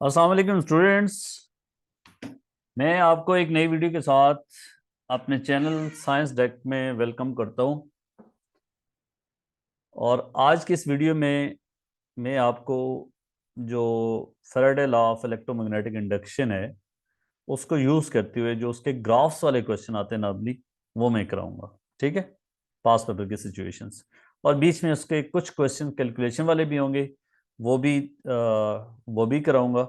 अस्सलाम वालेकुम स्टूडेंट्स। मैं आपको एक नई वीडियो के साथ अपने चैनल साइंस डेक में वेलकम करता हूं। और आज की इस वीडियो में मैं आपको जो Faraday law of electromagnetic induction है उसको यूज़ करते हुए जो उसके ग्राफ्स वाले क्वेश्चन आते हैं नॉर्मली वो मैं कराऊंगा। ठीक है, पास पेपर के सिचुएशंस। और बीच में उसके कुछ क्वेश्चन कैलकुलेशन वाले भी होंगे, वो भी कराऊंगा।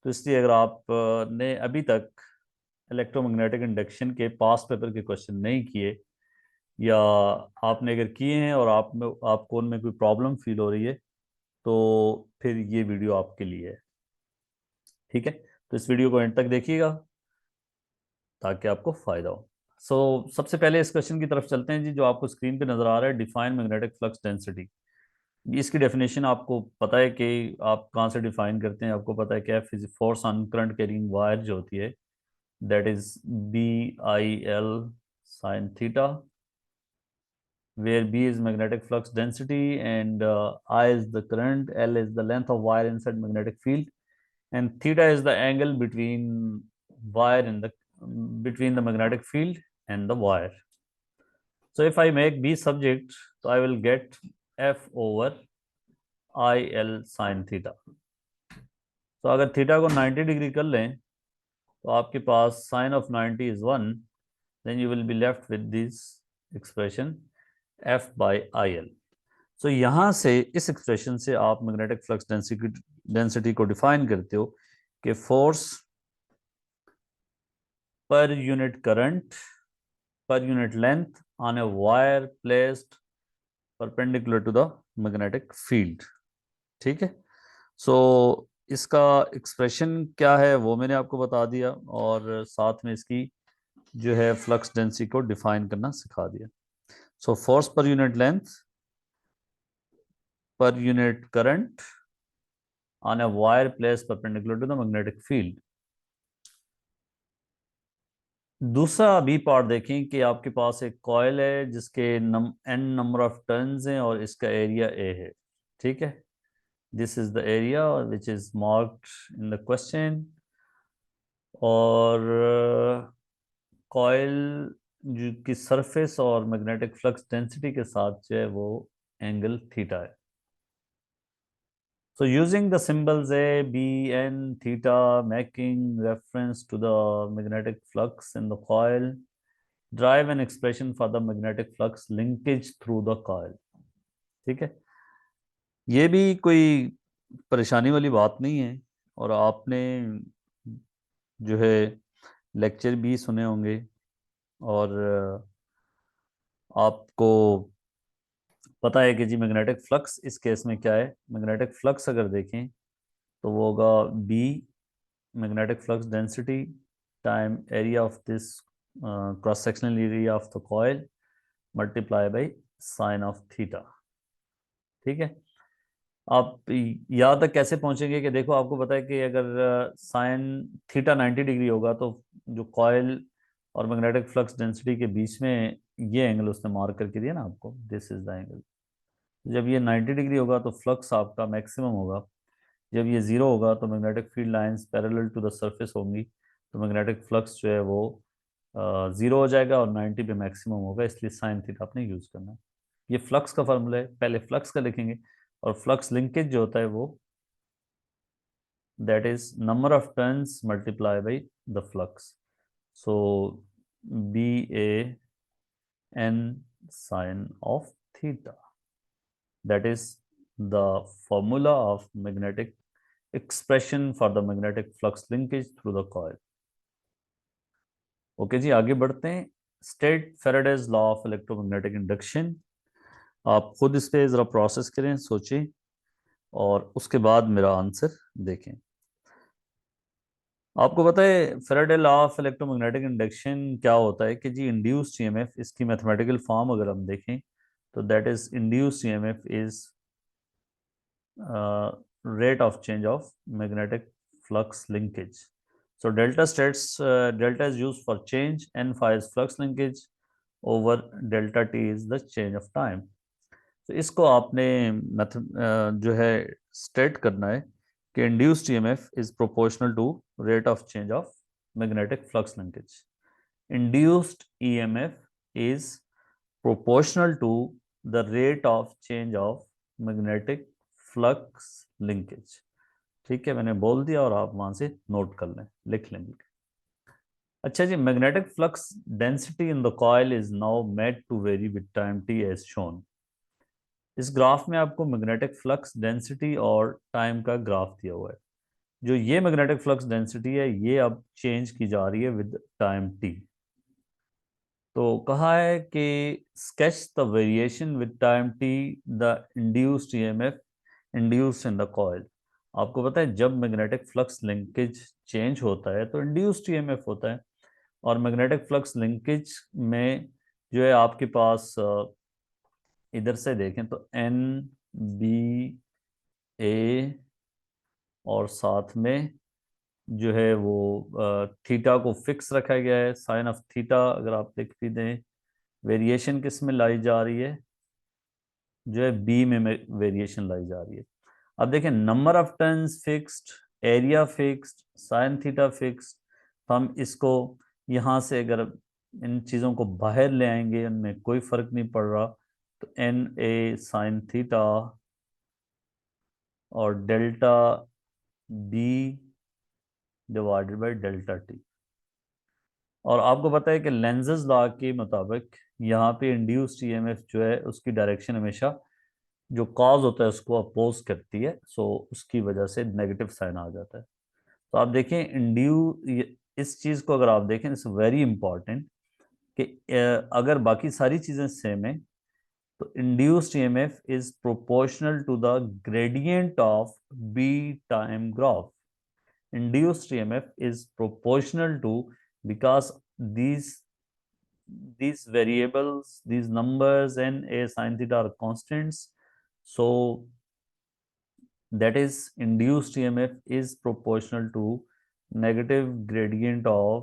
तो इसलिए अगर आप ने अभी तक इलेक्ट्रोमैग्नेटिक इंडक्शन के पास पेपर के क्वेश्चन नहीं किए, या आपने अगर किए हैं और आपको उनमें कोई प्रॉब्लम फील हो रही है, तो फिर ये वीडियो आपके लिए है। ठीक है, तो इस वीडियो को एंड तक देखिएगा ताकि आपको फायदा हो। सबसे पहले इस क्वेश्चन की तरफ चलते हैं जी, जो आपको स्क्रीन पे नजर आ रहा है, डिफाइन मैग्नेटिक फ्लक्स डेंसिटी। इसकी डेफिनेशन आपको पता है कि आप कहाँ से डिफाइन करते हैं। आपको पता है कि force on current carrying wire जो होती है, that is BIL sin theta, where B is magnetic flux density and I is the current, L is the length of wire inside magnetic field, and theta is the angle wire in the between the magnetic field and the wire. So if I make B subject, so I will get F over IL sin theta. तो अगर theta को 90 degree कर लें तो आपके पास sine of 90 is 1, then you will be left with this expression F by IL। So यहाँ से इस एक्सप्रेशन से आप मैग्नेटिक फ्लक्स डेंसिटी को डिफाइन करते हो कि फोर्स पर यूनिट करंट पर unit length on a wire placed perpendicular to the magnetic field. ठीक है, सो इसका एक्सप्रेशन क्या है वो मैंने आपको बता दिया, और साथ में इसकी जो है फ्लक्स डेंसिटी को डिफाइन करना सिखा दिया। सो फोर्स पर यूनिट लेंथ पर unit current on a wire placed perpendicular to the magnetic field। दूसरा बी पार्ट देखें कि आपके पास एक कॉयल है जिसके n नंबर ऑफ टर्न्स हैं और इसका एरिया A है। ठीक है, this is the area which is marked in the question. और कॉयल की सरफेस और मैग्नेटिक फ्लक्स डेंसिटी के साथ जो है वो एंगल थीटा है। So using the symbols A, B, N, theta, making reference to the magnetic flux in the coil, drive an expression for the magnetic flux linkage through the coil। ठीक है, ये भी कोई परेशानी वाली बात नहीं है। और आपने जो है लेक्चर भी सुने होंगे, और आपको पता है कि जी मैग्नेटिक फ्लक्स इस केस में क्या है। मैग्नेटिक फ्लक्स अगर देखें तो वो होगा B magnetic flux density time area of this cross sectional area of the coil multiply by sin of theta। ठीक है, आप यहाँ तक कैसे पहुंचेंगे कि देखो आपको पता है कि अगर साइन थीटा 90 डिग्री होगा तो जो कॉयल और मैग्नेटिक फ्लक्स डेंसिटी के बीच में ये एंगल उसने मार्क करके दिया ना आपको, दिस इज द एंगल। जब ये 90 डिग्री होगा तो फ्लक्स आपका मैक्सिमम होगा। जब ये जीरो होगा तो magnetic field lines parallel to the surface होंगी, तो मैग्नेटिक फ्लक्स जो है वो जीरो हो जाएगा और 90 पे मैक्सिमम होगा, इसलिए साइन थीटा आपने यूज करना है। ये फ्लक्स का फार्मूला है, पहले फ्लक्स का लिखेंगे। और फ्लक्स लिंकेज जो होता है वो that is number of turns multiply by the flux. So BA n sine of theta, that is the formula of magnetic expression for the magnetic flux linkage through the coil। Okay जी, आगे बढ़ते हैं। State Faraday's law of electromagnetic induction. आप खुद इस पे जरा process करें, सोचें, और उसके बाद मेरा आंसर देखें। आपको पता है Faraday law of electromagnetic induction क्या होता है कि जी इंड्यूस्ड ईएमएफ, इसकी मैथमेटिकल फॉर्म अगर हम देखें तो that is induced EMF is rate of change of magnetic flux linkage। So delta is used for change, n phi is flux linkage over delta t is the change of time। तो इसको आपने जो है state करना है कि induced EMF is proportional to rate of change of magnetic flux linkage. Induced EMF is proportional to the rate of change of magnetic flux linkage. ठीक है, मैंने बोल दिया और आप वहां से नोट कर लें, लिख लेंगे। अच्छा जी, magnetic flux density in the coil is now made to vary with time T as shown. इस ग्राफ में आपको मैग्नेटिक फ्लक्स डेंसिटी और टाइम का ग्राफ दिया हुआ है। जो ये मैग्नेटिक फ्लक्स डेंसिटी है ये अब चेंज की जा रही है विद टाइम टी। तो कहा है कि sketch the variation with time T the induced EMF induced in the coil. आपको पता है जब मैग्नेटिक फ्लक्स लिंकेज चेंज होता है तो इंड्यूस्ड ईएमएफ होता है। और मैग्नेटिक फ्लक्स लिंकेज में जो है आपके पास इधर से देखें तो एन बी ए और साथ में जो है वो थीटा को फिक्स रखा गया है, साइन ऑफ थीटा अगर आप लिख भी दें। वेरिएशन किस में लाई जा रही है, जो है बी में वेरिएशन लाई जा रही है। अब देखें number of turns fixed, area fixed, sine theta fixed. तो हम इसको यहाँ से अगर इन चीज़ों को बाहर ले आएंगे इनमें कोई फर्क नहीं पड़ रहा। तो एन ए साइन थीटा और delta B divided by delta T. और आपको पता है कि लेंजेस लॉ के मुताबिक यहाँ पे इंड्यूस्ड ईएमएफ जो है उसकी डायरेक्शन हमेशा जो कॉज होता है उसको अपोज करती है। सो उसकी वजह से नेगेटिव साइन आ जाता है। तो आप देखें इस चीज़ को अगर आप देखें इट्स वेरी इंपॉर्टेंट कि अगर बाकी सारी चीज़ें सेम है तो induced EMF is proportional to the gradient of B time graph. Induced EMF is proportional to, because these variables, these numbers n a sin theta are constants, so that is induced EMF is proportional to negative gradient of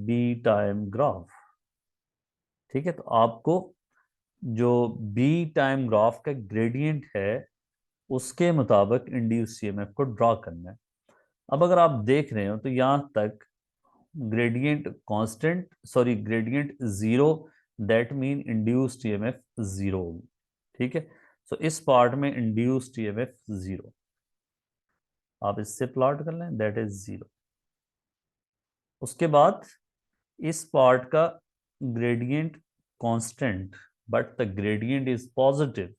b time graph। ठीक है, तो आपको जो b time graph का gradient है उसके मुताबिक induced EMF को ड्रॉ करना है। अब अगर आप देख रहे हो तो यहां तक gradient constant, sorry gradient zero, that mean induced EMF zero होगी। ठीक है, सो इस पार्ट में इंड्यूस्ड ईएमएफ जीरो, आप इससे प्लॉट कर लें, दैट इज जीरो। उसके बाद इस पार्ट का gradient constant but the gradient is positive.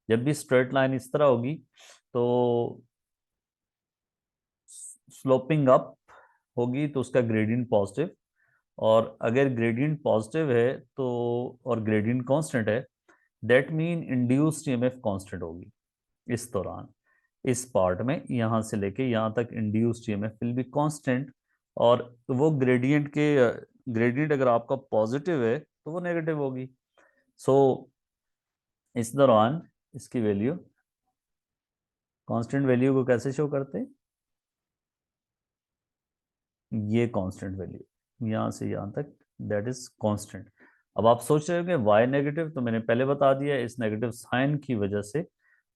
जब भी स्ट्रेट लाइन इस तरह होगी तो स्लोपिंग अप होगी तो उसका ग्रेडियंट पॉजिटिव, और अगर ग्रेडियंट पॉजिटिव है तो और ग्रेडियंट कांस्टेंट है that mean induced EMF constant होगी इस दौरान। इस पार्ट में यहाँ से लेके यहाँ तक induced EMF will be constant, और वो ग्रेडियंट के ग्रेडियंट अगर आपका पॉजिटिव है तो वो नेगेटिव होगी। सो इस दौरान इसकी वैल्यू, कांस्टेंट वैल्यू को कैसे शो करते हैं, ये कांस्टेंट वैल्यू यहाँ से यहाँ तक दैट इज कांस्टेंट। अब आप सोच रहे हो कि वाई नेगेटिव, तो मैंने पहले बता दिया इस नेगेटिव साइन की वजह से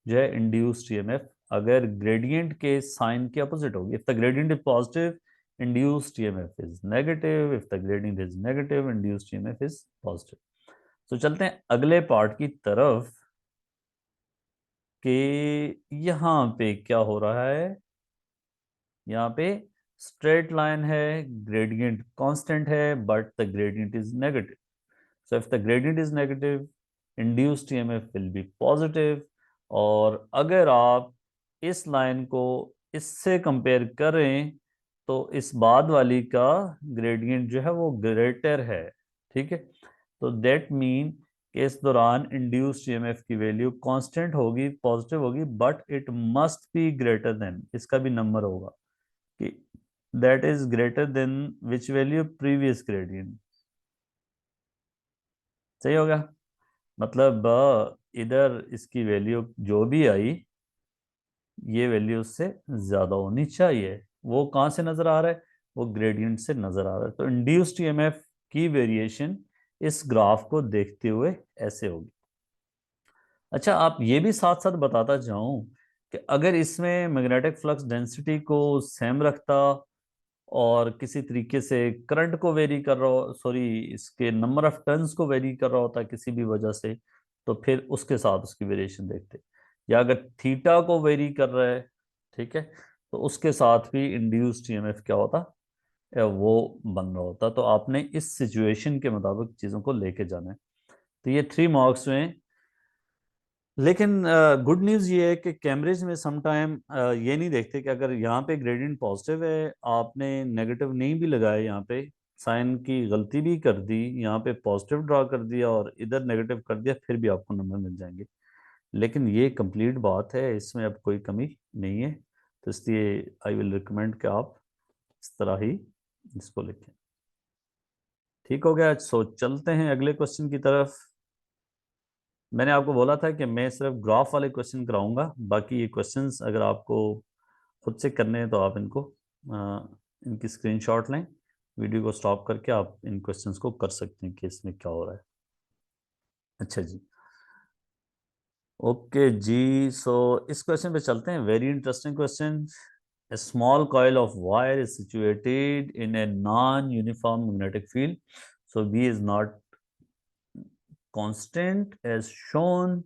जो है इंड्यूस्ड ईएमएफ अगर ग्रेडियंट के साइन के अपोजिट होगी। If the gradient is positive induced EMF is negative, if the gradient is negative induced EMF is positive. तो चलते हैं अगले पार्ट की तरफ कि यहाँ पे क्या हो रहा है। यहाँ पे स्ट्रेट लाइन है, ग्रेडियंट कांस्टेंट है but the gradient is negative. So if the gradient is negative induced EMF will B positive. और अगर आप इस लाइन को इससे कंपेयर करें तो इस बाद वाली का ग्रेडियंट जो है वो ग्रेटर है। ठीक है, तो दैट मीन कि इस दौरान इंड्यूस्ड ईएमएफ की वैल्यू कांस्टेंट होगी, पॉजिटिव होगी, but it must be greater than, इसका भी नंबर होगा कि that is greater than which value, previous gradient। सही हो गया, मतलब इधर इसकी वैल्यू जो भी आई ये वैल्यू उससे ज्यादा होनी चाहिए। वो कहाँ से नजर आ रहा है, वो ग्रेडियंट से नजर आ रहा है। तो इंड्यूस्ड ईएमएफ की वेरिएशन इस ग्राफ को देखते हुए ऐसे होगी। अच्छा, आप ये भी साथ साथ बताता जाऊं कि अगर इसमें मैग्नेटिक फ्लक्स डेंसिटी को सेम रखता और किसी तरीके से करंट को वेरी कर रहा हो, सॉरी, इसके नंबर ऑफ टर्न्स को वेरी कर रहा होता किसी भी वजह से, तो फिर उसके साथ उसकी वेरिएशन देखते। या अगर थीटा को वेरी कर रहा है, ठीक है, तो उसके साथ भी इंड्यूस्ड ईएमएफ क्या होता, या वो बन रहा होता। तो आपने इस सिचुएशन के मुताबिक चीज़ों को लेके जाना है। तो ये 3 मार्क्स में। लेकिन गुड न्यूज़ ये है कि कैम्ब्रिज में समटाइम ये नहीं देखते कि अगर यहाँ पे ग्रेडियंट पॉजिटिव है, आपने नेगेटिव नहीं भी लगाया, यहाँ पे साइन की गलती भी कर दी, यहाँ पे पॉजिटिव ड्रा कर दिया और इधर नेगेटिव कर दिया, फिर भी आपको नंबर मिल जाएंगे। लेकिन ये कंप्लीट बात है, इसमें अब कोई कमी नहीं है। तो इसलिए आई विल रिकमेंड कि आप इस तरह ही इसको लिखें। ठीक हो गया। सो चलते हैं अगले क्वेश्चन की तरफ। मैंने आपको बोला था कि मैं सिर्फ ग्राफ वाले क्वेश्चन कराऊंगा, बाकी ये क्वेश्चंस अगर आपको खुद से करने हैं तो आप इनको इनकी स्क्रीनशॉट लें, वीडियो को स्टॉप करके आप इन क्वेश्चंस को कर सकते हैं कि इसमें क्या हो रहा है। अच्छा जी, ओके जी। सो इस क्वेश्चन पे चलते हैं। Very interesting question. A small coil of wire is situated in a non-uniform magnetic field. So B is not constant as shown।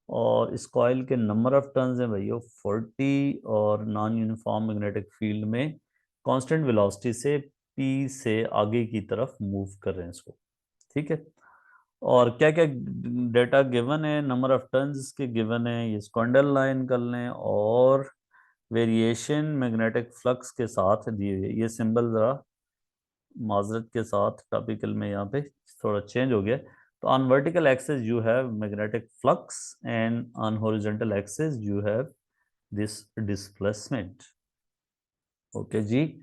और इस कॉइल के नंबर ऑफ टर्न्स हैं भैया 40, और नॉन यूनिफॉर्म मैग्नेटिक फील्ड में कांस्टेंट वेलोसिटी से P से आगे की तरफ मूव कर रहे हैं इसको। ठीक है। और क्या क्या डेटा गिवन है, नंबर ऑफ टर्न्स इसके गिवन है, ये इसको अंडरलाइन कर लें, और वेरिएशन मैग्नेटिक फ्लक्स के साथ दिए हुए। ये सिंबल ज़रा माजरत के साथ टॉपिकल में यहाँ पे थोड़ा चेंज हो गया। तो on vertical axis you have magnetic flux and on horizontal axis you have this displacement. Okay जी।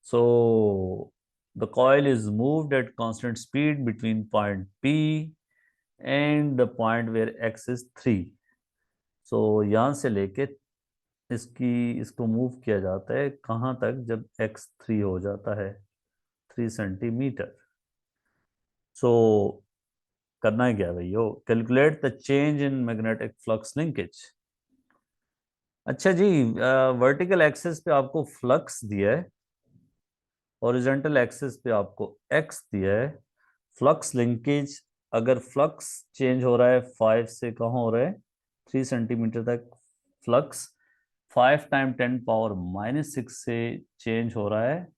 So the coil is moved at constant speed between point P and the point where x is 3। So यहाँ से लेके इसको move किया जाता है कहाँ तक, जब x 3 हो जाता है, 3 सेंटीमीटर। सो करना है क्या भैया, calculate the change in magnetic flux linkage. अच्छा जी, वर्टिकल एक्सिस पे आपको फ्लक्स दिया है, हॉरिजॉन्टल एक्सिस पे आपको एक्स दिया है। फ्लक्स लिंकेज, अगर फ्लक्स चेंज हो रहा है 5 से कहाँ हो रहा है, 3 सेंटीमीटर तक। फ्लक्स 5 टाइम 10⁻⁻6 से चेंज हो रहा है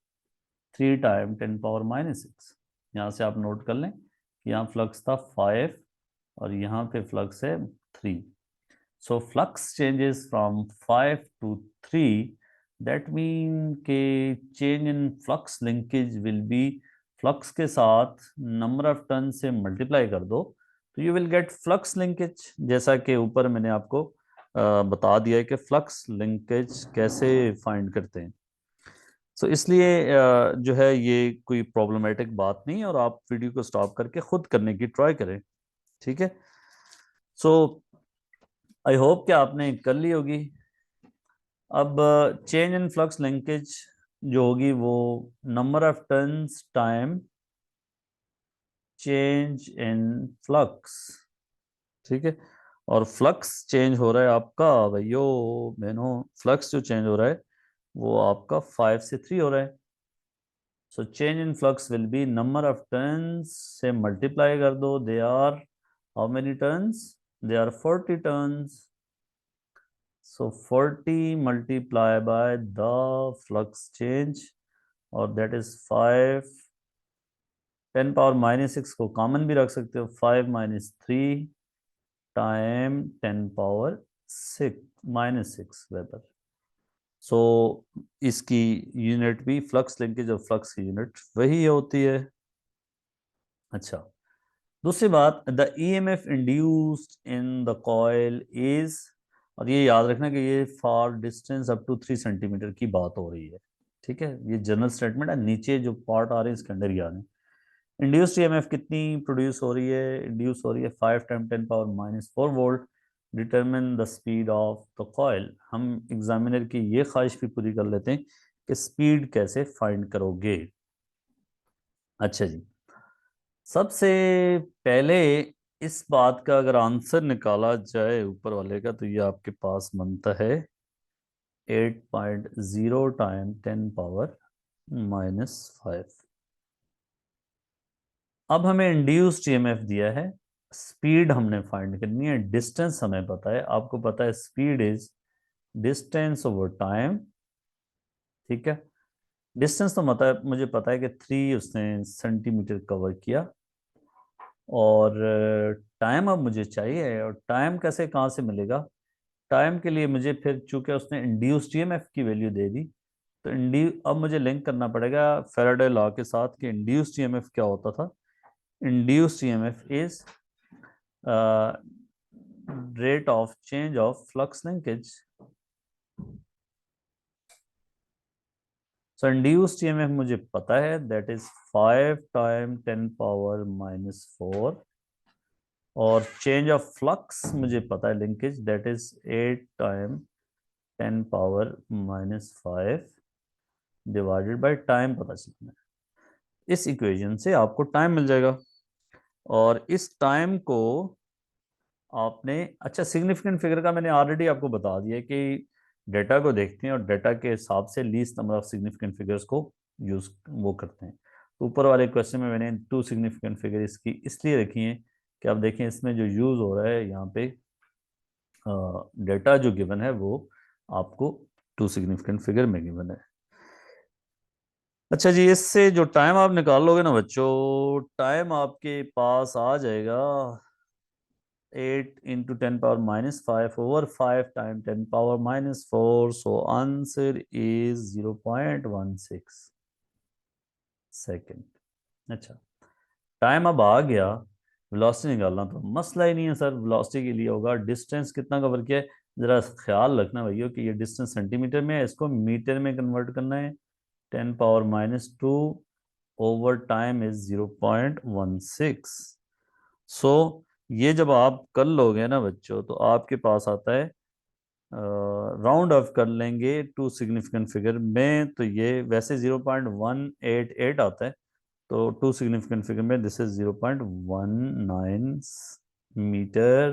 3 टाइम 10⁻⁻6। यहाँ से आप नोट कर लें कि यहाँ फ्लक्स था 5 और यहाँ पे फ्लक्स है 3। So flux changes from 5 to 3. That mean के change in flux linkage will be, flux के साथ number of turn से multiply कर दो तो you will get flux linkage। जैसा कि ऊपर मैंने आपको बता दिया है कि flux linkage कैसे find करते हैं। सो इसलिए जो है ये कोई प्रॉब्लमेटिक बात नहीं है, और आप वीडियो को स्टॉप करके खुद करने की ट्राई करें। ठीक है। सो आई होप कि आपने कर ली होगी। अब चेंज इन फ्लक्स लिंकेज जो होगी वो number of turns time change in flux. ठीक है। और फ्लक्स चेंज हो रहा है आपका भैयो बहनों, फ्लक्स जो चेंज हो रहा है वो आपका 5 से 3 हो रहा है। So change in flux will be number of turns से मल्टीप्लाई कर दो। They are how many turns, they are 40 turns. So 40 multiply by the flux change, और that is 5। 10⁻⁻6 को कॉमन भी रख सकते हो, 5 - 3 टाइम 10⁻⁻6 वेबर। सो इसकी यूनिट भी फ्लक्स लिंकेज और फ्लक्स की यूनिट वही होती है। अच्छा, दूसरी बात, the EMF induced in the coil is, और ये याद रखना कि ये for distance up to 3 centimetre की बात हो रही है। ठीक है, ये जनरल स्टेटमेंट है, नीचे जो पार्ट आ रहे हैं इसके अंदर ही आ रहे हैं। इंड्यूस्ड ईएमएफ कितनी प्रोड्यूस हो रही है, इंड्यूस हो रही है 5 time 10⁻⁻4 volt. Determine the speed of the coil. हम एग्जामिनर की ये ख्वाहिश भी पूरी कर लेते हैं कि स्पीड कैसे फाइंड करोगे। अच्छा जी, सबसे पहले इस बात का अगर आंसर निकाला जाए ऊपर वाले का, तो ये आपके पास बनता है 8.0 टाइम 10⁻⁵। अब हमें इंड्यूस्ड ईएमएफ दिया है, स्पीड हमने फाइंड करनी है, डिस्टेंस हमें पता है, आपको पता है speed is distance over time. ठीक है, डिस्टेंस तो मुझे पता है कि 3 उसने सेंटीमीटर कवर किया, और टाइम अब मुझे चाहिए, और टाइम कैसे कहाँ से मिलेगा? टाइम के लिए मुझे फिर, चूंकि उसने इंड्यूस्ड ईएमएफ की वैल्यू दे दी, तो इंड्यू अब मुझे लिंक करना पड़ेगा फैराडे लॉ के साथ कि इंड्यूस्ड ईएमएफ क्या होता था। Induced EMF is rate of change of flux linkage. So induced EMF मुझे पता है, दैट इज 5 टाइम 10⁻⁴, और चेंज ऑफ फ्लक्स मुझे पता है linkage, that is 8 time 10⁻⁵ divided by time पता चलना है। इस इक्वेशन से आपको टाइम मिल जाएगा, और इस टाइम को आपने, अच्छा सिग्निफिकेंट फिगर का मैंने ऑलरेडी आपको बता दिया कि डेटा को देखते हैं और डेटा के हिसाब से least number of significant figures को यूज वो करते हैं। तो ऊपर वाले क्वेश्चन में मैंने 2 सिग्निफिकेंट फिगर इसकी इसलिए रखी हैं कि आप देखें इसमें जो यूज हो रहा है यहाँ पे, डेटा जो गिवन है वो आपको 2 सिग्निफिकेंट फिगर में गिवन है। अच्छा जी, इससे जो टाइम आप निकाल लोगे ना बच्चों, टाइम आपके पास आ जाएगा 8 into 10⁻⁵ over 5 time 10⁻⁴, so answer is 0.16 second. अच्छा, टाइम अब आ गया, वेलोसिटी निकालना तो मसला ही नहीं है सर। वेलोसिटी के लिए होगा डिस्टेंस कितना कवर किया है, जरा ख्याल रखना भैया कि ये डिस्टेंस सेंटीमीटर में है, इसको मीटर में कन्वर्ट करना है। 10⁻⁻² ओवर टाइम इज 0.16। सो ये जब आप कर लोगे ना बच्चों, तो आपके पास आता है, राउंड ऑफ कर लेंगे 2 सिग्निफिकेंट फिगर में, तो ये वैसे 0.188 आता है, तो 2 सिग्निफिकेंट फिगर में दिस इज 0.19 मीटर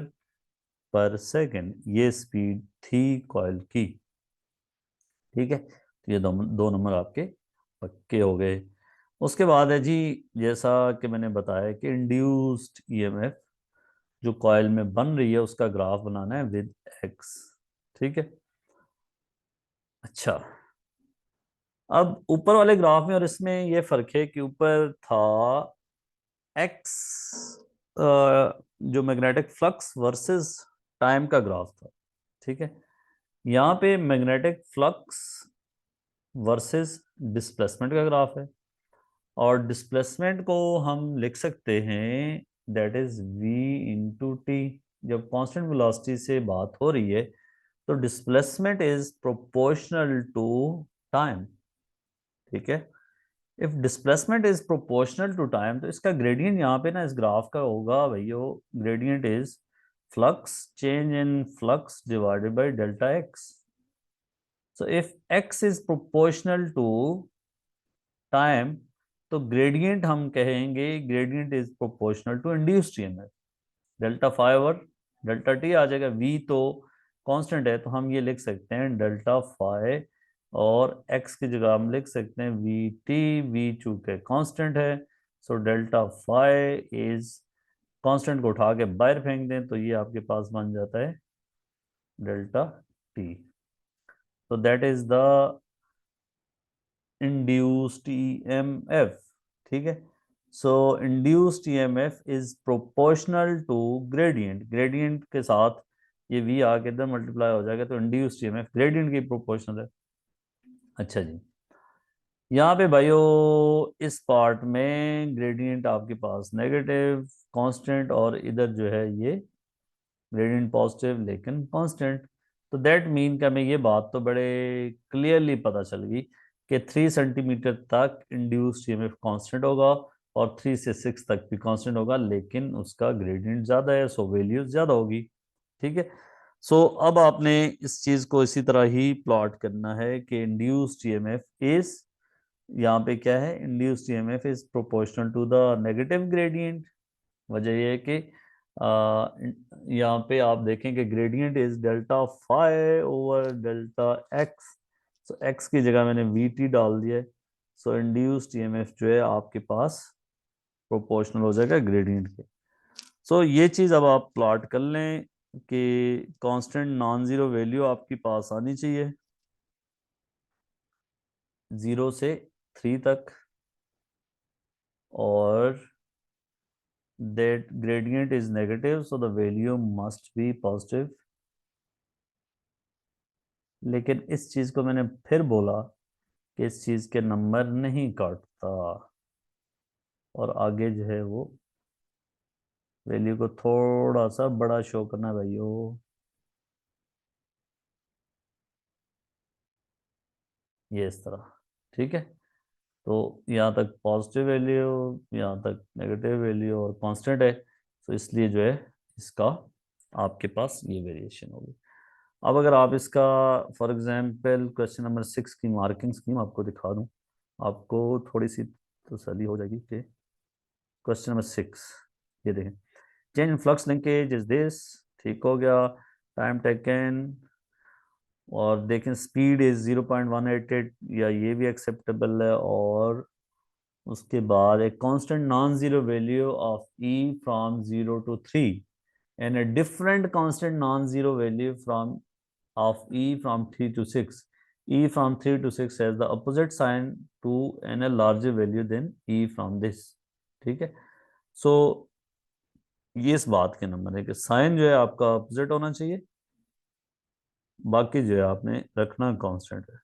पर सेकेंड, ये स्पीड थी कॉइल की। ठीक है, तो ये दो नंबर आपके पक्के हो गए। उसके बाद है जी, जैसा कि मैंने बताया कि इंड्यूस्ड ईएमएफ जो कॉइल में बन रही है उसका ग्राफ बनाना है विद एक्स। ठीक है, अच्छा, अब ऊपर वाले ग्राफ में और इसमें ये फर्क है कि ऊपर था एक्स जो मैग्नेटिक फ्लक्स वर्सेस टाइम का ग्राफ था। ठीक है, यहाँ पे मैग्नेटिक फ्लक्स वर्सेस डिस्प्लेसमेंट का ग्राफ है, और डिस्प्लेसमेंट को हम लिख सकते हैं that is v into T. जब कांस्टेंट वेलोसिटी से बात हो रही है तो displacement is proportional to time. ठीक है, if displacement is proportional to time, तो इसका ग्रेडियंट यहाँ पे ना इस ग्राफ का होगा भैया, gradient is flux change in flux divided by delta x. So if x is proportional to time, तो ग्रेडियंट हम कहेंगे gradient is proportional to induced EMF. Delta phi और डेल्टा टी आ जाएगा, वी तो कांस्टेंट है, तो हम ये लिख सकते हैं डेल्टा फाइव, और एक्स की जगह हम लिख सकते हैं वी टी, वी चूंकि कांस्टेंट है, so delta five is, constant को उठा के बाहर फेंक दें तो ये आपके पास बन जाता है डेल्टा टी। तो that is the induced EMF. ठीक है, so induced EMF is proportional to gradient, gradient के साथ ये v आके इधर मल्टीप्लाई हो जाएगा, तो इंड्यूस्ड ईएमएफ ग्रेडियंट की प्रोपोर्शनल है। अच्छा जी, यहाँ पे भाइयों इस पार्ट में ग्रेडियंट आपके पास नेगेटिव कांस्टेंट, और इधर जो है ये ग्रेडियंट पॉजिटिव लेकिन कांस्टेंट। तो दैट मीन का हमें ये बात तो बड़े क्लियरली पता चल गई कि 3 सेंटीमीटर तक इंड्यूस्ड ईएमएफ कांस्टेंट होगा, और 3 से 6 तक भी कांस्टेंट होगा, लेकिन उसका ग्रेडियंट ज़्यादा है, सो वैल्यू ज़्यादा होगी। ठीक है, सो अब आपने इस चीज़ को इसी तरह ही प्लॉट करना है कि इंड्यूस्ड ईएमएफ इज, यहाँ पे क्या है, induced EMF is proportional to the negative gradient. वजह यह है कि यहाँ पे आप देखें कि gradient is delta phi over delta x. So x की जगह मैंने वी टी डाल दिया है। सो इंड्यूस्ड ईएमएफ जो है आपके पास प्रोपोर्शनल हो जाएगा ग्रेडियंट के। सो ये चीज़ अब आप प्लॉट कर लें कि कांस्टेंट नॉन ज़ीरो वैल्यू आपके पास आनी चाहिए 0 से 3 तक, और that gradient is negative so the value must be positive। लेकिन इस चीज को मैंने फिर बोला कि इस चीज के नंबर नहीं काटता, और आगे जो है वो वैल्यू को थोड़ा सा बड़ा शो करना है भाइयों। ये इस तरह, ठीक है। तो यहाँ तक पॉजिटिव वैल्यू, यहाँ तक नेगेटिव वैल्यू और कांस्टेंट है, तो इसलिए जो है इसका आपके पास ये वेरिएशन होगी। अब अगर आप इसका फॉर एग्जांपल क्वेश्चन नंबर 6 की मार्किंग स्कीम आपको दिखा दूं, आपको थोड़ी सी तसल्ली हो जाएगी कि क्वेश्चन नंबर 6, ये देखें, change in flux linkage is this, ठीक हो गया। टाइम टेकन, और देखें स्पीड इज 0.188, या ये भी एक्सेप्टेबल है। और उसके बाद एक constant non zero value of E from 0 to 3 and a different constant non-zero value from of e from 3 to 6, e from 3 to 6 has the opposite sign to and a larger value than e from this, ठीक है। सो ये इस बात के number है कि sign जो है आपका अपोजिट होना चाहिए, बाकी जो है आपने रखना कांस्टेंट है,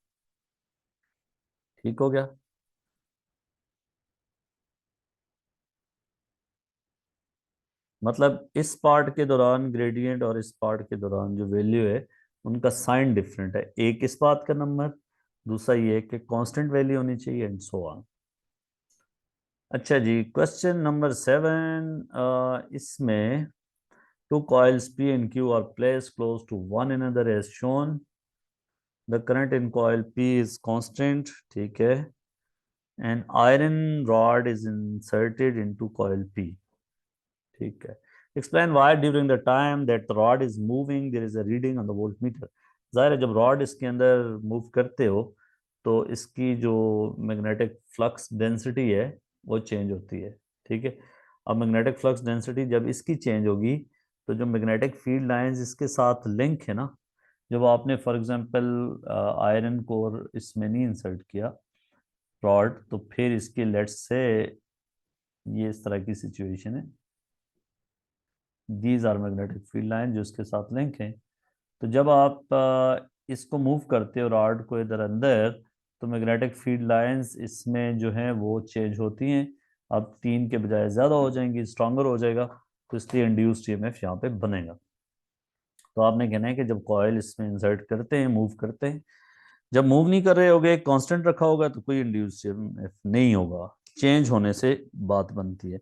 ठीक हो गया। मतलब इस पार्ट के दौरान ग्रेडियंट और इस पार्ट के दौरान जो वैल्यू है उनका साइन डिफरेंट है, एक इस बात का नंबर, दूसरा ये कि कांस्टेंट वैल्यू होनी चाहिए एंड सो ऑन। अच्छा जी, क्वेश्चन नंबर 7, इसमें two coils P and Q are placed close to one another as shown, the current in coil P is constant, ठीक है, and iron rod is inserted into coil P, ठीक है। Explain why during the time that the rod is moving there is a reading on the voltmeter। जाहिर है जब rod इसके अंदर move करते हो तो इसकी जो मैग्नेटिक फ्लक्स डेंसिटी है वो चेंज होती है, ठीक है। अब मैग्नेटिक फ्लक्स डेंसिटी जब इसकी चेंज होगी तो जो मैग्नेटिक फील्ड लाइंस इसके साथ लिंक है ना, जब आपने फॉर एग्जांपल आयरन कोर इसमें नहीं इंसर्ट किया रॉड, तो फिर इसकी लेट्स से ये इस तरह की सिचुएशन है, these are magnetic field line जो इसके साथ लिंक है। तो जब आप इसको मूव करते हो रॉड को इधर अंदर, तो मैग्नेटिक फील्ड लाइंस इसमें जो है वो चेंज होती हैं, अब 3 के बजाय ज़्यादा हो जाएंगी, स्ट्रांगर हो जाएगा, तो इसलिए इंड्यूस्ड ईएमएफ यहाँ पे बनेगा। तो आपने कहना है कि जब कॉयल इसमें इंसर्ट करते हैं, मूव करते हैं, जब मूव नहीं कर रहे होगे, कांस्टेंट रखा होगा, तो कोई इंड्यूस्ड ईएमएफ नहीं होगा, चेंज होने से बात बनती है।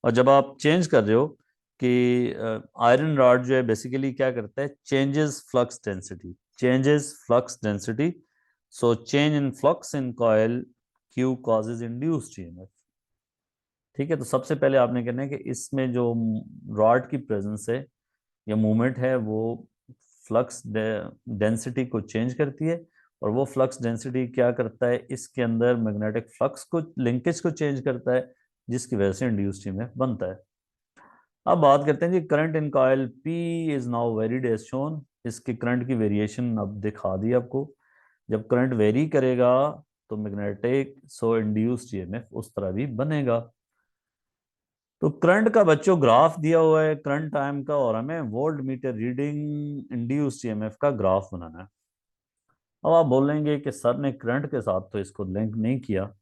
और जब आप चेंज कर रहे हो कि आयरन रॉड जो है बेसिकली क्या करता है, changes flux density, changes flux density, so change in flux in coil Q causes induced EMF, ठीक है। तो सबसे पहले आपने कहना है कि इसमें जो रॉड की प्रेजेंस है या मूवमेंट है वो फ्लक्स डेंसिटी को चेंज करती है, और वो फ्लक्स डेंसिटी क्या करता है, इसके अंदर मैग्नेटिक फ्लक्स को, लिंकेज को चेंज करता है, जिसकी वजह से इंड्यूस्ड ईएमएफ बनता है। अब बात करते हैं जी, current in coil P is now varied as shown. इसकी करंट की वेरिएशन अब दिखा दी आपको। जब करंट वेरी करेगा तो मैग्नेटिक सो इंड्यूस्ड ईएमएफ उस तरह भी बनेगा। तो करंट का बच्चों ग्राफ दिया हुआ है करंट टाइम का, और हमें volt meter reading induced EMF का ग्राफ बनाना है। अब आप बोलेंगे कि सर ने करंट के साथ तो इसको लिंक नहीं किया,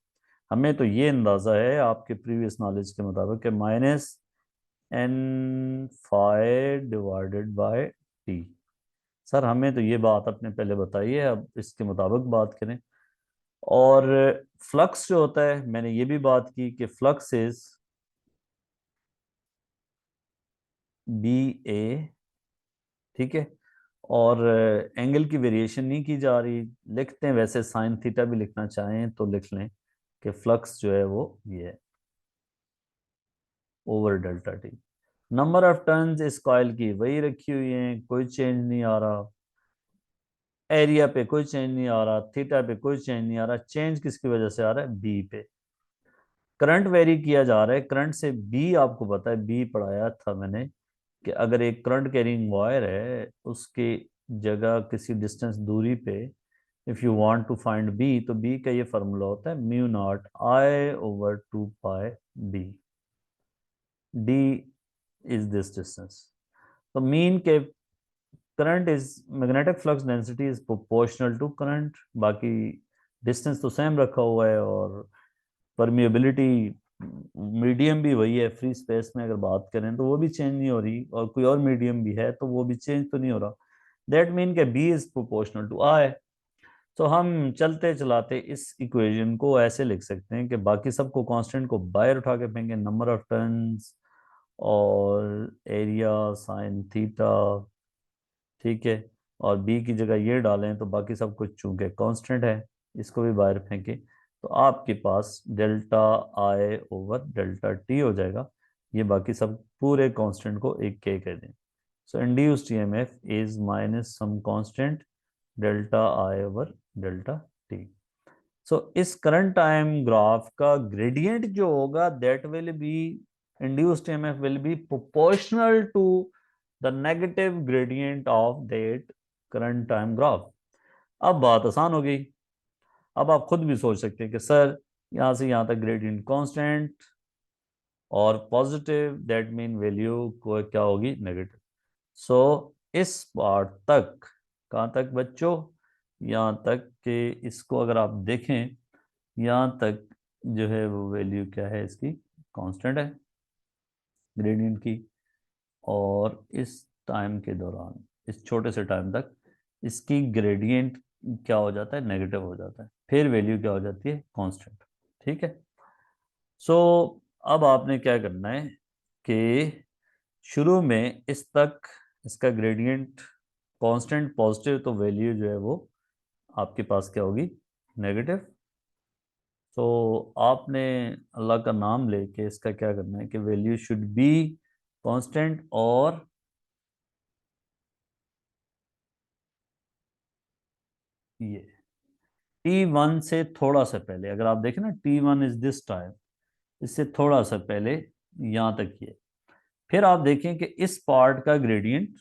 हमें तो ये अंदाजा है आपके प्रीवियस नॉलेज के मुताबिक कि minus N phi divided by T. Sir हमें तो ये बात आपने पहले बताई है, अब इसके मुताबिक बात करें। और फ्लक्स जो होता है मैंने ये भी बात की कि फ्लक्स इज बी ए, ठीक है। और एंगल की वेरिएशन नहीं की जा रही, लिखते हैं वैसे साइन थीटा भी लिखना चाहें तो लिख लें कि फ्लक्स जो है वो ये है over delta T. Number of turns इस कॉइल की वही रखी हुई है, कोई चेंज नहीं आ रहा। एरिया पे कोई चेंज नहीं आ रहा, थीटा पे कोई चेंज नहीं आ रहा। चेंज किसकी वजह से आ रहा है? बी पे। करंट वेरी किया जा रहा है, करंट से बी आपको पता है, बी पढ़ाया था मैंने कि अगर एक करंट कैरिंग वायर है उसके जगह किसी डिस्टेंस दूरी पे if you want to find B, तो बी का ये फार्मूला होता है mu naught I over 2 pi B. D is this distance. तो मीन के current is magnetic flux density is proportional to current. बाकी डिस्टेंस तो सेम रखा हुआ है, और परमिएबिलिटी मीडियम भी वही है। फ्री स्पेस में अगर बात करें तो वो भी चेंज नहीं हो रही, और कोई और मीडियम भी है तो वो भी चेंज तो नहीं हो रहा। दैट मीन के बी इज प्रोपोर्शनल टू आई। तो हम चलते चलाते इस इक्वेशन को ऐसे लिख सकते हैं कि बाकी सबको कांस्टेंट को बाहर उठा के फेंके, नंबर ऑफ टर्न्स और एरिया साइन थीटा, ठीक है, और बी की जगह ये डालें तो बाकी सब कुछ चूंकि कांस्टेंट है इसको भी बाहर फेंके, तो आपके पास delta I over delta T हो जाएगा। ये बाकी सब पूरे कांस्टेंट को एक के कह दें। So induced EMF is minus some constant delta I over delta T. So इस करंट टाइम ग्राफ का ग्रेडियंट जो होगा that will be induced EMF will be proportional to the negative gradient of that current time graph। अब बात आसान हो गई। अब आप खुद भी सोच सकते हैं कि सर यहां से यहां तक ग्रेडियंट कांस्टेंट और पॉजिटिव, दैट मीन वैल्यू को क्या होगी? नेगेटिव। सो इस पार्ट तक, कहाँ तक बच्चों? यहाँ तक कि इसको अगर आप देखें, यहाँ तक जो है वो वैल्यू क्या है इसकी? कांस्टेंट है ग्रेडियंट की। और इस टाइम के दौरान, इस छोटे से टाइम तक इसकी ग्रेडियंट क्या हो जाता है? नेगेटिव हो जाता है। फिर वैल्यू क्या हो जाती है? कांस्टेंट। ठीक है। सो अब आपने क्या करना है कि शुरू में इस तक इसका ग्रेडियंट कांस्टेंट पॉजिटिव, तो वैल्यू जो है वो आपके पास क्या होगी? नेगेटिव। तो आपने अल्लाह का नाम लेके इसका क्या करना है कि वैल्यू शुड बी कांस्टेंट, और ये T1 से थोड़ा सा पहले, अगर आप देखें ना T1 इज दिस टाइम, इससे थोड़ा सा पहले यहां तक ये। फिर आप देखें कि इस पार्ट का ग्रेडियंट,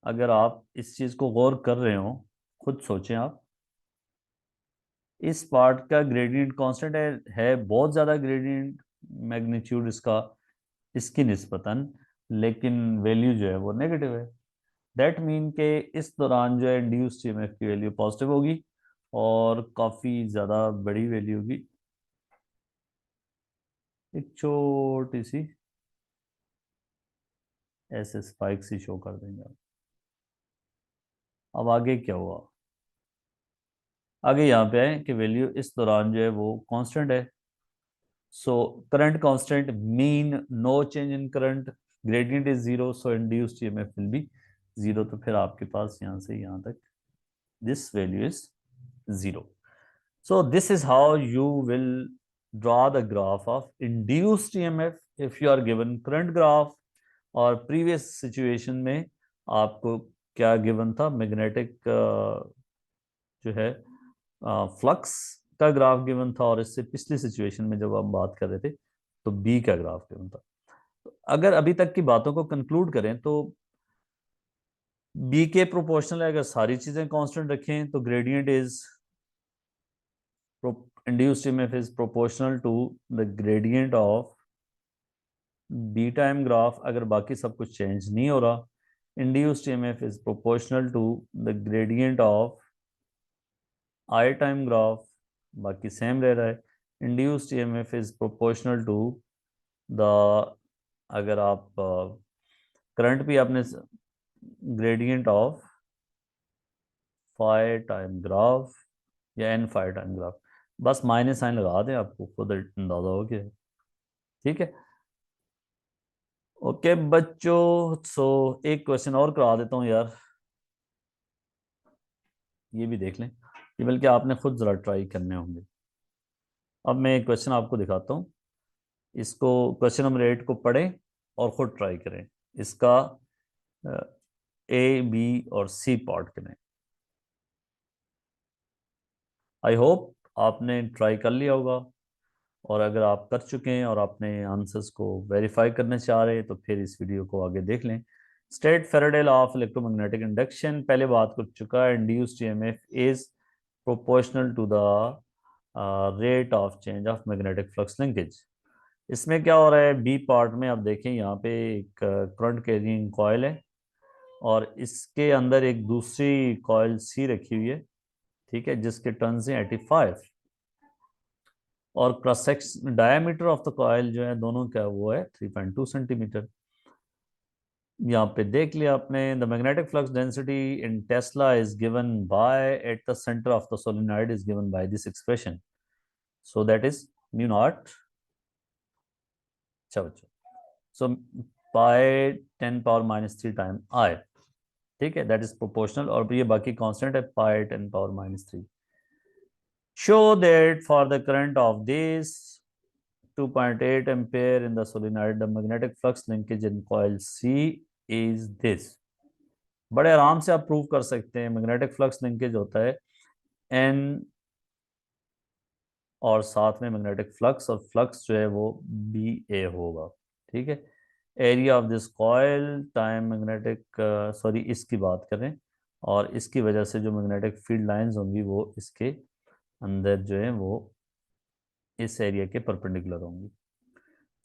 अगर आप इस चीज को गौर कर रहे हो, खुद सोचें आप, इस पार्ट का ग्रेडियंट कांस्टेंट है बहुत ज्यादा ग्रेडियंट मैग्नीट्यूड इसका इसकी निस्बतन, लेकिन वैल्यू जो है वो नेगेटिव है। दैट मीन के इस दौरान जो है इंड्यूस्ड ईएमएफ की वैल्यू पॉजिटिव होगी, और काफ़ी ज़्यादा बड़ी वैल्यू होगी। एक छोटी सी ऐसे स्पाइक सी शो कर देंगे आप। अब आगे क्या हुआ? आगे यहाँ पे है कि वैल्यू इस दौरान जो है वो कांस्टेंट है। So current constant mean no change in current, gradient is zero, so induced EMF will be zero. तो फिर आपके पास यहाँ से यहाँ तक this value is zero. So this is how you will draw the graph of induced EMF if you are given current graph। और previous situation में आपको क्या given था? मैग्नेटिक जो है फ्लक्स का ग्राफ गिवन था, और इससे पिछली सिचुएशन में जब हम बात कर रहे थे तो बी का ग्राफ गिवन था। तो अगर अभी तक की बातों को कंक्लूड करें तो बी के प्रोपोर्शनल है, अगर सारी चीजें कांस्टेंट रखें तो gradient is induced EMF is proportional to the gradient of b time graph. अगर बाकी सब कुछ चेंज नहीं हो रहा, induced EMF is proportional to the gradient of i time graph, बाकी सेम रह रहा है। induced EMF is proportional to the, अगर आप करंट भी आपने gradient of phi time graph या एन फाई टाइम ग्राफ, बस माइनस साइन लगा दें, आपको खुद अंदाजा हो गया। ठीक है। ओके बच्चों, सो एक क्वेश्चन और करा देता हूँ यार, ये भी देख लें, ये बल्कि आपने खुद ज़रा ट्राई करने होंगे। अब मैं एक क्वेश्चन आपको दिखाता हूँ, इसको क्वेश्चन नंबर 8 को पढ़ें और ख़ुद ट्राई करें, इसका ए, बी और सी पार्ट करें। आई होप आपने ट्राई कर लिया होगा, और अगर आप कर चुके हैं और आपने आंसर्स को वेरीफाई करना चाह रहे हैं तो फिर इस वीडियो को आगे देख लें। State Faraday law of electromagnetic induction पहले बात कर चुका है। Induced EMF is proportional to the rate of change of magnetic flux linkage. इसमें क्या हो रहा है, बी पार्ट में आप देखें यहाँ पे एक करंट कैरिंग कॉयल है और इसके अंदर एक दूसरी कॉयल सी रखी हुई है, ठीक है, जिसके टर्न्स हैं 85, और cross section diameter of the coil जो है दोनों का वो है 3.2 सेंटीमीटर। यहाँ पे देख लिया आपने, the magnetic flux density in Tesla is given by at the centre of the solenoid is given by this expression, so that is mu naught, अच्छा बच्चों, सो पाई 10⁻³ टाइम आई, ठीक है, दैट इज प्रोपोर्शनल, और ये बाकी कांस्टेंट है पाई 10⁻³ show that for the current of this 2.8 ampere in the solenoid the magnetic flux linkage in coil C is this। बड़े आराम से आप प्रूव कर सकते हैं, मैग्नेटिक फ्लक्स लिंकेज होता है N और साथ में मैग्नेटिक फ्लक्स, और फ्लक्स जो है वो BA होगा, ठीक है। Area of this coil time magnetic, sorry इसकी बात करें, और इसकी वजह से जो मैग्नेटिक फील्ड लाइंस होंगी वो इसके अंदर जो है वो इस एरिया के परपेंडिकुलर होंगी,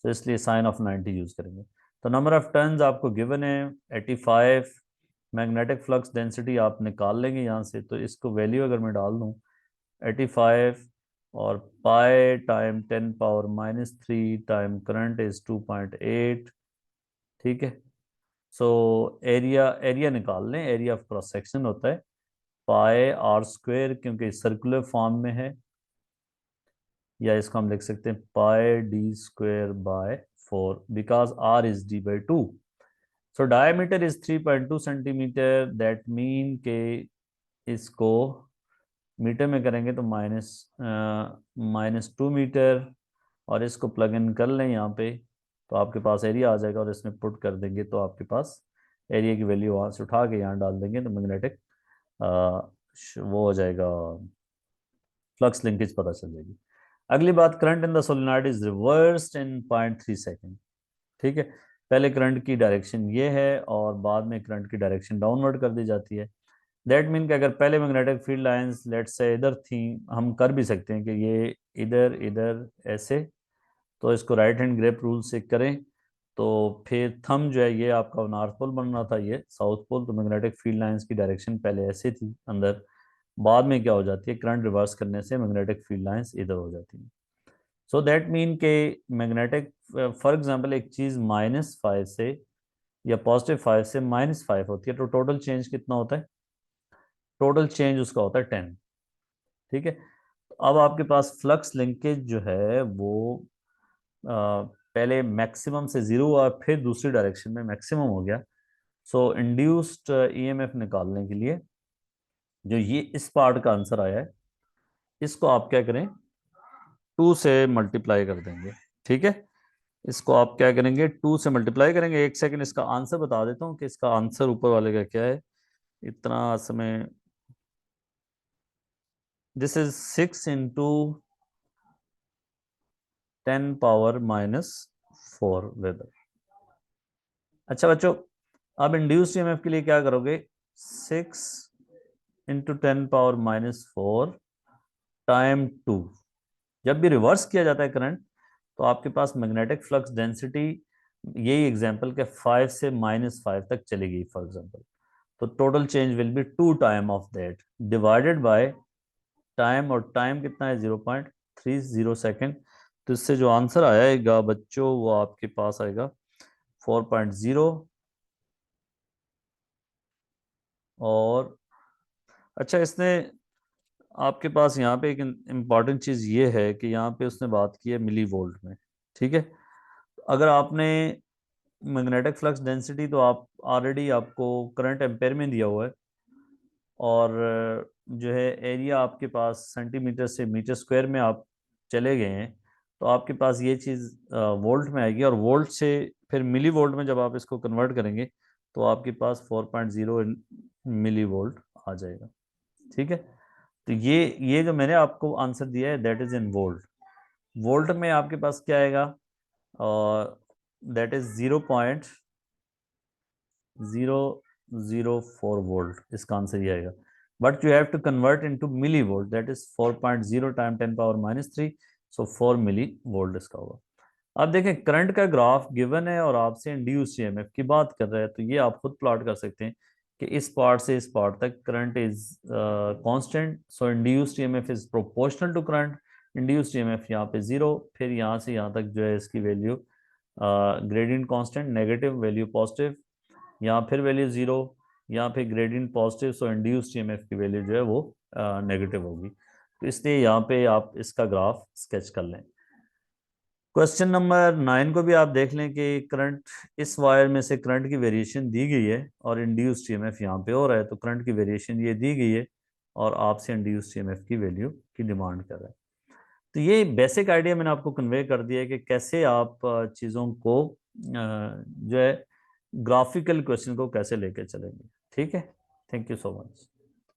तो इसलिए साइन ऑफ 90 यूज करेंगे। तो नंबर ऑफ टर्न्स आपको गिवन है 85, मैग्नेटिक फ्लक्स डेंसिटी आप निकाल लेंगे यहाँ से, तो इसको वैल्यू अगर मैं डाल दूँ 85 और पाई टाइम 10⁻³ टाइम करंट इज 2.8, ठीक है। सो एरिया एरिया निकाल लें, एरिया ऑफ क्रॉस सेक्शन होता है पाई r², क्योंकि सर्कुलर फॉर्म में है, या इसको हम लिख सकते हैं πd²/4 because r is d/2। So diameter is 3.2 centimetre, that mean के इसको मीटर में करेंगे तो -2 मीटर, और इसको प्लग इन कर लें यहाँ पे तो आपके पास एरिया आ जाएगा, और इसमें पुट कर देंगे तो आपके पास एरिया की वैल्यू वहाँ से उठा के यहाँ डाल देंगे तो मैग्नेटिक वो हो जाएगा, फ्लक्स लिंकेज पता चल जाएगी। अगली बात, current in the solenoid is reversed in 0.3 second, ठीक है। पहले करंट की डायरेक्शन ये है और बाद में करंट की डायरेक्शन डाउनवर्ड कर दी जाती है। दैट मीन कि अगर पहले magnetic field lines let's say इधर थी, हम कर भी सकते हैं कि ये इधर इधर ऐसे, तो इसको राइट हैंड ग्रेप रूल से करें तो फिर थंब जो है ये आपका नॉर्थ पोल बन रहा था, ये साउथ पोल, तो मैग्नेटिक फील्ड लाइंस की डायरेक्शन पहले ऐसे थी अंदर, बाद में क्या हो जाती है, करंट रिवर्स करने से मैग्नेटिक फील्ड लाइंस इधर हो जाती हैं। सो दैट मीन के मैग्नेटिक, फॉर एग्जांपल एक चीज़ -5 से या +5 से -5 होती है, तो टोटल चेंज कितना होता है, टोटल चेंज उसका होता है 10, ठीक है। अब आपके पास फ्लक्स लिंकेज जो है वो पहले मैक्सिमम से 0 हुआ, फिर दूसरी डायरेक्शन में मैक्सिमम हो गया। सो इंड्यूस्ड ईएमएफ निकालने के लिए जो ये इस पार्ट का आंसर आया है, इसको आप क्या करें 2 से मल्टीप्लाई कर देंगे, ठीक है। इसको आप क्या करेंगे 2 से मल्टीप्लाई करेंगे। एक सेकंड इसका आंसर बता देता हूँ कि इसका आंसर ऊपर वाले का क्या है, इतना समय, दिस इज 6 इंटू 10⁻⁻4 वेबर। अच्छा बच्चों, अब इंड्यूस्ड ईएमएफ के लिए क्या करोगे, 6 इंटू 10⁻⁻4 टाइम 2। जब भी रिवर्स किया जाता है करंट तो आपके पास मैग्नेटिक फ्लक्स डेंसिटी, यही एग्जांपल के 5 से -5 तक चलेगी फॉर एग्जांपल, तो total change will be 2 time of that divided by time, और टाइम कितना है 0.30 सेकेंड। तो इससे जो आंसर आएगा बच्चों वो आपके पास आएगा 4.0। और अच्छा, इसने आपके पास यहाँ पे एक इम्पॉर्टेंट चीज़ ये है कि यहाँ पे उसने बात की है मिली वोल्ट में, ठीक है। अगर आपने मैग्नेटिक फ्लक्स डेंसिटी, तो आप ऑलरेडी आपको करंट एम्पेयर में दिया हुआ है, और जो है एरिया आपके पास सेंटीमीटर से मीटर स्क्वायर में आप चले गए हैं, तो आपके पास ये चीज़ वोल्ट में आएगी, और वोल्ट से फिर मिली वोल्ट में जब आप इसको कन्वर्ट करेंगे तो आपके पास 4.0 मिली वोल्ट आ जाएगा। ठीक है, तो ये जो मैंने आपको आंसर दिया है that is in volt. Volt में आपके पास क्या आएगा, और दैट इज 0.004 वोल्ट, इसका आंसर ये आएगा। But you have to convert into millivolt, that is 4.0 time 10⁻³ so 4 millivolt इसका होगा। अब देखें करंट का ग्राफ गिवन है और आपसे इंड्यूस्ड ईएमएफ की बात कर रहा है, तो ये आप खुद प्लॉट कर सकते हैं कि इस पार्ट से इस पार्ट तक current is constant, so induced EMF is proportional to current. Induced EMF यहाँ पे 0, फिर यहाँ से यहाँ तक जो है इसकी value gradient constant, negative value positive, यहाँ फिर वैल्यू 0, यहाँ पे ग्रेडियंट पॉजिटिव, सो इंड्यूस्ड ईएमएफ की वैल्यू जो है वो नेगेटिव होगी। तो इसलिए यहाँ पे आप इसका ग्राफ स्केच कर लें। क्वेश्चन नंबर 9 को भी आप देख लें कि करंट, इस वायर में से करंट की वेरिएशन दी गई है और इंड्यूस्ड ईएमएफ यहाँ पे हो रहा है, तो करंट की वेरिएशन ये दी गई है और आपसे इंड्यूस्ड ईएमएफ की वैल्यू की डिमांड कर रहा है। तो ये बेसिक आइडिया मैंने आपको कन्वे कर दिया है कि कैसे आप चीज़ों को जो है ग्राफिकल क्वेश्चन को कैसे लेके चलेंगे। ठीक है, थैंक यू सो मच।